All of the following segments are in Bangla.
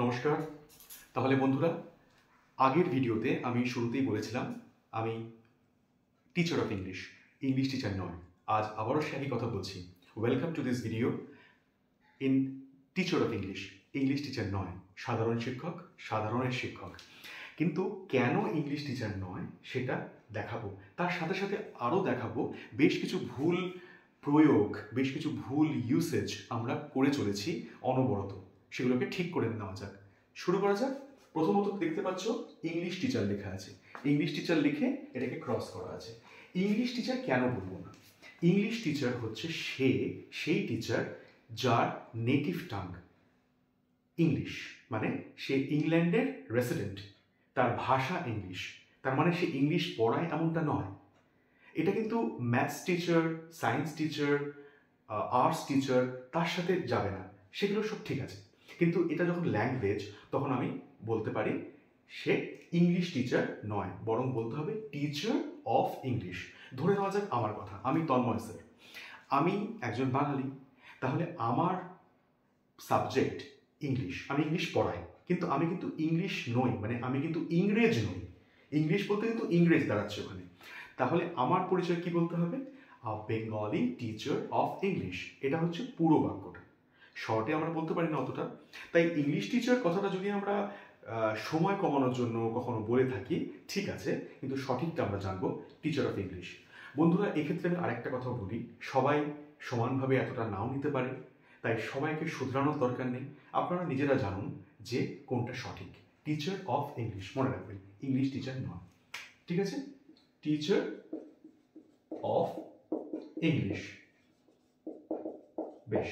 নমস্কার। তাহলে বন্ধুরা, আগের ভিডিওতে আমি শুরুতেই বলেছিলাম আমি teacher of English, English teacher নয়। আজ আবারও সে একই কথা বলছি। Welcome to this video in teacher of English, English teacher নয়, সাধারণ শিক্ষক, সাধারণের শিক্ষক। কিন্তু কেন ইংলিশ টিচার নয় সেটা দেখাবো। তার সাথে সাথে আরও দেখাবো বেশ কিছু ভুল প্রয়োগ, বেশ কিছু ভুল ইউসেজ আমরা করে চলেছি অনবরত। সেগুলোকে ঠিক করে নেওয়া যাক। শুরু করা যাক। প্রথমত দেখতে পাচ্ছ ইংলিশ টিচার লেখা আছে। ইংলিশ টিচার লিখে এটাকে ক্রস করা আছে। ইংলিশ টিচার কেন বলবো না? ইংলিশ টিচার হচ্ছে সেই টিচার যার নেটিভ টাং ইংলিশ, মানে সে ইংল্যান্ডের রেসিডেন্ট, তার ভাষা ইংলিশ। তার মানে সে ইংলিশ পড়ায় এমনটা নয়। এটা কিন্তু maths teacher, science teacher, arts teacher তার সাথে যাবে না, সেগুলো সব ঠিক আছে। কিন্তু এটা যখন ল্যাঙ্গুয়েজ, তখন আমি বলতে পারি সে ইংলিশ টিচার নয়, বরং বলতে হবে টিচার অফ ইংলিশ। ধরে নেওয়া যাক আমার কথা, আমি তন্ময় স্যার, আমি একজন বাঙালি, তাহলে আমার সাবজেক্ট ইংলিশ, আমি ইংলিশ পড়াই, কিন্তু আমি কিন্তু ইংলিশ নই, মানে আমি কিন্তু ইংরেজ নই। ইংলিশ বলতে কিন্তু ইংরেজ দাঁড়াচ্ছে ওখানে। তাহলে আমার পরিচয় কি বলতে হবে? আ বেঙ্গলি টিচার অফ ইংলিশ। এটা হচ্ছে পুরো বাক্যটা। শর্টে আমরা বলতে পারি না অতটা। তাই ইংলিশ টিচার কথাটা যদি আমরা সময় কমানোর জন্য কখনো বলে থাকি, ঠিক আছে, কিন্তু সঠিকটা আমরা জানবো টিচার অফ ইংলিশ। বন্ধুরা, এক্ষেত্রে আমি আরেকটা কথা বলি, সবাই সমানভাবে এতটা নাও নিতে পারে, তাই সবাইকে শুধরানোর দরকার নেই। আপনারা নিজেরা জানুন যে কোনটা সঠিক। টিচার অফ ইংলিশ, মনে রাখবেন, ইংলিশ টিচার নয়। ঠিক আছে? Teacher of English. বেশ।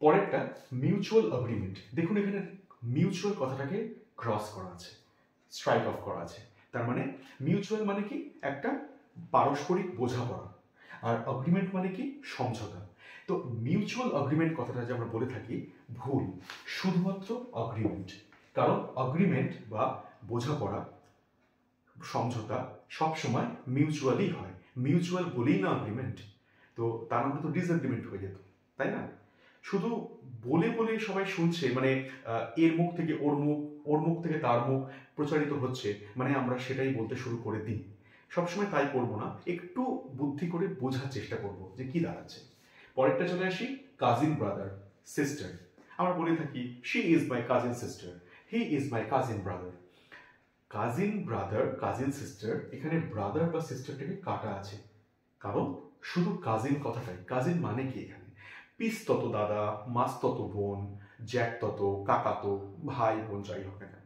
পরেরটা মিউচুয়াল এগ্রিমেন্ট। দেখুন এখানে মিউচুয়াল কথাটাকে ক্রস করা আছে, স্ট্রাইক অফ করা আছে। তার মানে মিউচুয়াল মানে কি? একটা পারস্পরিক বোঝাপড়া। আর এগ্রিমেন্ট মানে কি? সমঝোতা। তো মিউচুয়াল এগ্রিমেন্ট কথাটা যে আমরা বলে থাকি, ভুল। শুধুমাত্র এগ্রিমেন্ট। কারণ এগ্রিমেন্ট বা বোঝাপড়া, সমঝোতা সবসময় মিউচুয়ালি হয়। মিউচুয়াল বলেই না এগ্রিমেন্ট, তো তার মানে তো ডিসএগ্রিমেন্ট হয়ে যেত, তাই না? শুধু বলে বলে সবাই শুনছে, মানে এর মুখ থেকে ওর মুখ, ওর মুখ থেকে তার মুখ প্রচারিত হচ্ছে, মানে আমরা সেটাই বলতে শুরু করে দিই। সবসময় তাই করবো না, একটু বুদ্ধি করে বোঝার চেষ্টা করব যে কি দাঁড়াচ্ছে। পরেরটা চলে আসি, কাজিন ব্রাদার, সিস্টার। আমরা বলে থাকি she is my cousin sister, he is my cousin brother. Cousin brother, cousin sister, এখানে ব্রাদার বা সিস্টারটাকে কাটা আছে, কারণ শুধু কাজিন কথাটাই। কাজিন মানে কি? এখানে পিস তত দাদা, মাস তত বোন, জ্যাক তত, কাকা তো, ভাই বোন যাই হোক না কেন,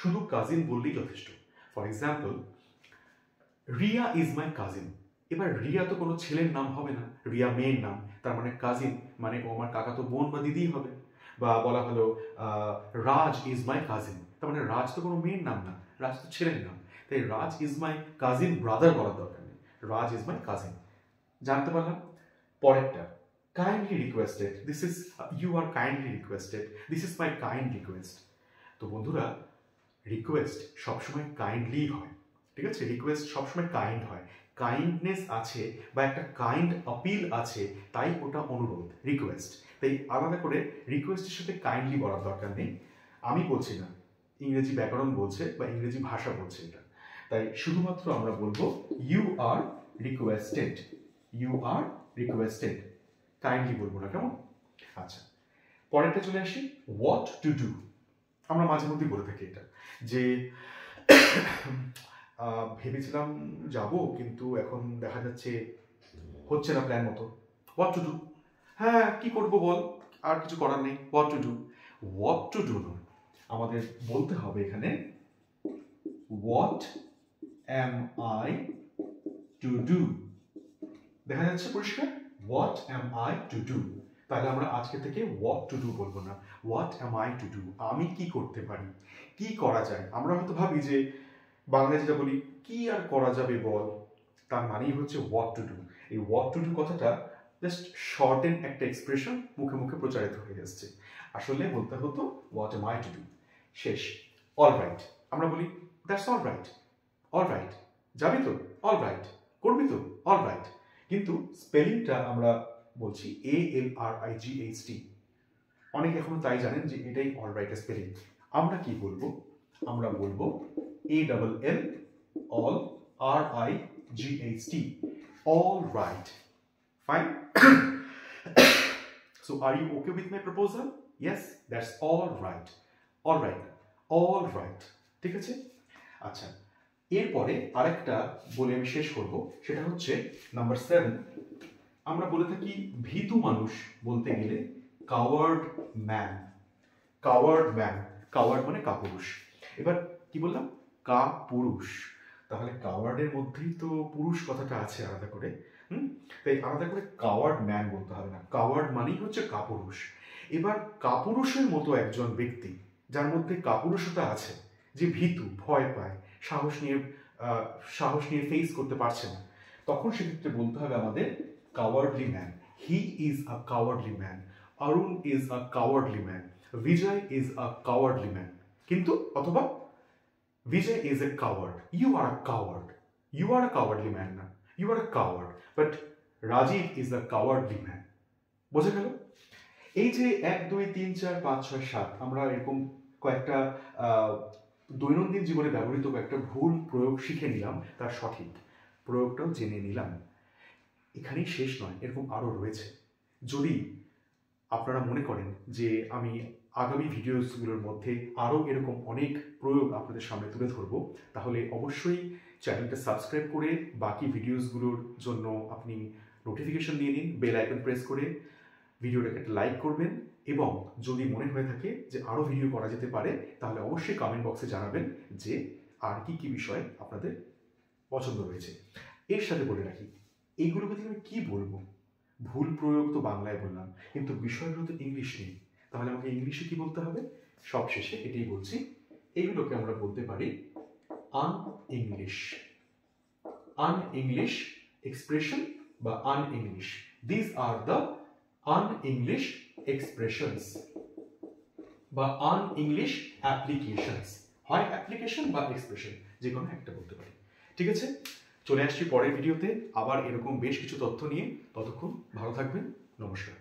শুধু কাজিন বললেই যথেষ্ট। For example, Riya is my cousin. এবার রিয়া তো কোনো ছেলের নাম হবে না, রিয়া মেয়ের নাম, তার মানে কাজিন মানে ও আমার কাকা তো বোন বা দিদিই হবে। বা বলা হলো রাজ ইজ মাই কাজিন, তার মানে রাজ তো কোনো মেয়ের নাম না, রাজ তো ছেলের নাম। তাই রাজ ইজ মাই কাজিন ব্রাদার বলার দরকার নেই, রাজ ইজ মাই কাজিন। জানতে পারলাম। পরেরটা, kindly requested, this is you are kindly requested, this is my kind request. তো বন্ধুরা, রিকোয়েস্ট সবসময় কাইন্ডলি হয়, ঠিক আছে? রিকোয়েস্ট সবসময় কাইন্ড হয়, কাইন্ডনেস আছে বা একটা কাইন্ড আপিল আছে, তাই ওটা অনুরোধ, রিকোয়েস্ট। তাই আলাদা করে রিকোয়েস্টের সাথে কাইন্ডলি বলার দরকার নেই। আমি বলছি না, ইংরেজি ব্যাকরণ বলছে বা ইংরেজি ভাষা বলছে এটা। তাই শুধুমাত্র আমরা বলবো you are requested, you are requested, kindly বলবো না, কেমন? আচ্ছা, পরেরটা চলে আসি, হোয়াট টু ডু। আমরা মাঝে মধ্যে বলে থাকি এটা, যে ভেবেছিলাম যাব, কিন্তু এখন দেখা যাচ্ছে হচ্ছে না প্ল্যান মতো। হোয়াট টু ডু, হ্যাঁ কি করবো বল, আর কিছু করার নেই, what to do. What to do নয়, আমাদের বলতে হবে এখানে what am I to do. দেখা যাচ্ছে পরিষ্কার, what am I to do. তাহলে আমরা আজকে থেকে হোয়াট টু ডু বলবো না, what am I to do, আমি কি করতে পারি, কি করা যায়। আমরা হয়তো ভাবি যে বাংলায় যেটা বলি, কি আর করা যাবে বল, তার মানেই হচ্ছে হোয়াট টু ডু। এই হোয়াট টু ডু কথাটা জাস্ট শর্টেন একটা এক্সপ্রেশন, মুখে মুখে প্রচারিত হয়ে আসছে। আসলে বলতে হতো what am I to do. শেষ। অল রাইট, আমরা বলি that's all right, all right, যাবি তো, অল রাইট, করবি তো, অল রাইট। কিন্তু স্পেলিংটা আমরা বলছি ALRIGHT, অনেকে এখনো তাই জানেন যে এটাই অল রাইট স্পেলিং। আমরা কি বলবো? আমরা বলবো ALL all RIGHT all right. Fine. So are you okay with my proposal? Yes, that's all right. All right. All right. ঠিক আছে? আচ্ছা, এরপরে আরেকটা বলে আমি শেষ করব, সেটা হচ্ছে নাম্বার 7। আমরা বলে থাকি ভীতু মানুষ বলতে গেলে coward man. Coward man, coward মানে কাপুরুষ। এবার কি বললাম? কাপুরুষ। তাহলে কাওয়ার্ডের মধ্যেই তো পুরুষ কথাটা আছে আলাদা করে, তাই আলাদা করে কাওয়ার্ড ম্যান বলতে হবে না। কাওয়ার্ড মানেই হচ্ছে কাপুরুষ। এবার কাপুরুষের মতো একজন ব্যক্তি যার মধ্যে কাপুরুষতা আছে, যে ভীতু, ভয় পায়, সাহস নিয়ে ফেস করতে পারছে না, তখন সেক্ষেত্রে বলতে হবে আমাদের cowardly man. He is a cowardly man, Arun is a cowardly man, Vijay is a cowardly man. কিন্তু অথবা Vijay is a coward. You are a coward. You are a cowardly man না, you are a coward. But Rajiv is a cowardly man. বোঝা গেল? এই যে 1 2 3 4 5 6 7 আমরা এরকম কয়েকটা দৈনন্দিন জীবনে ব্যবহৃত কয়েকটা ভুল প্রয়োগ শিখে নিলাম, তার সঠিক প্রয়োগটাও জেনে নিলাম। এখানেই শেষ নয়, এরকম আরও রয়েছে। যদি আপনারা মনে করেন যে আমি আগামী ভিডিওসগুলোর মধ্যে আরও এরকম অনেক প্রয়োগ আপনাদের সামনে তুলে ধরবো, তাহলে অবশ্যই চ্যানেলটা সাবস্ক্রাইব করে বাকি ভিডিওসগুলোর জন্য আপনি নোটিফিকেশন দিয়ে নিন, বেল আইকন প্রেস করে ভিডিওটাকে একটা লাইক করবেন, এবং যদি মনে হয়ে থাকে যে আরও ভিডিও করা যেতে পারে, তাহলে অবশ্যই কমেন্ট বক্সে জানাবেন যে আর কি কি বিষয় আপনাদের পছন্দ রয়েছে। এর সাথে বলে রাখি, এইগুলোকে থেকে আমি কী বলবো? ভুল প্রয়োগ তো বাংলায় বললাম, কিন্তু বিষয়গুলো তো ইংলিশ নেই, তাহলে আমাকে ইংলিশে কি বলতে হবে? সবশেষে এটাই বলছি, এগুলোকে আমরা বলতে পারি আনইংলিশ। আনইংলিশ এক্সপ্রেশন বা আনইংলিশ, দিস আর দ্য আনইংলিশ এক্সপ্রেশনস বা আনইংলিশ অ্যাপ্লিকেশনস। হয় অ্যাপ্লিকেশন বা এক্সপ্রেশন, যে কোনো একটা বলতে পারি। ঠিক আছে, চলে আসছি পরের ভিডিওতে আবার এরকম বেশ কিছু তথ্য নিয়ে। ততক্ষণ ভালো থাকবেন, নমস্কার।